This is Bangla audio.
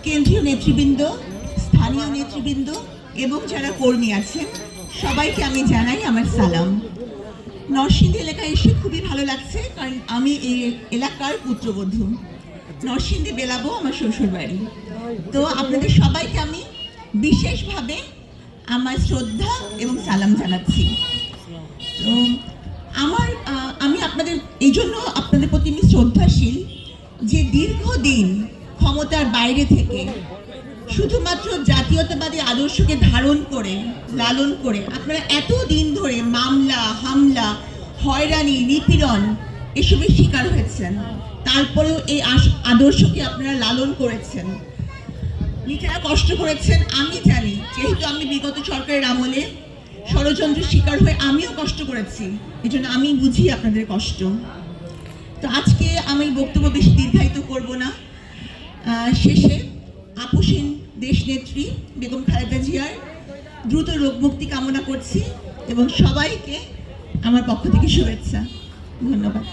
কেন্দ্রীয় নেতৃবৃন্দ, স্থানীয় নেতৃবৃন্দ এবং যারা কর্মী আছেন সবাইকে আমি জানাই আমার সালাম। নরসিংদী এলাকায় এসে খুবই ভালো লাগছে, কারণ আমি এই এলাকার পুত্রবধূ। নরসিংদী বেলাবো আমার শ্বশুরবাড়ি। তো আপনাদের সবাইকে আমি বিশেষভাবে আমার শ্রদ্ধা এবং সালাম জানাচ্ছি। তো আমি আপনাদের এই জন্য আপনাদের প্রতি আমি শ্রদ্ধাশীল যে দীর্ঘদিন ক্ষমতার বাইরে থেকে শুধুমাত্র জাতীয়তাবাদী আদর্শকে ধারণ করে লালন করে আপনারা এত দিন ধরে মামলা, হামলা, হয়রানি, নিপীড়ন এসবের শিকার হয়েছেন। তারপরেও এই আদর্শকে আপনারা লালন করেছেন, নিজেরা কষ্ট করেছেন। আমি জানি, যেহেতু আমি বিগত সরকারের আমলে ষড়যন্ত্রের শিকার হয়ে আমিও কষ্ট করেছি, এই জন্য আমি বুঝি আপনাদের কষ্ট। তো আজকে আমি বক্তব্য বেশি দীর্ঘায়িত করব না। শেষে আপসীন দেশনেত্রী বেগম খালেদা জিয়ার দ্রুত রোগমুক্তি কামনা করছি এবং সবাইকে আমার পক্ষ থেকে শুভেচ্ছা। ধন্যবাদ।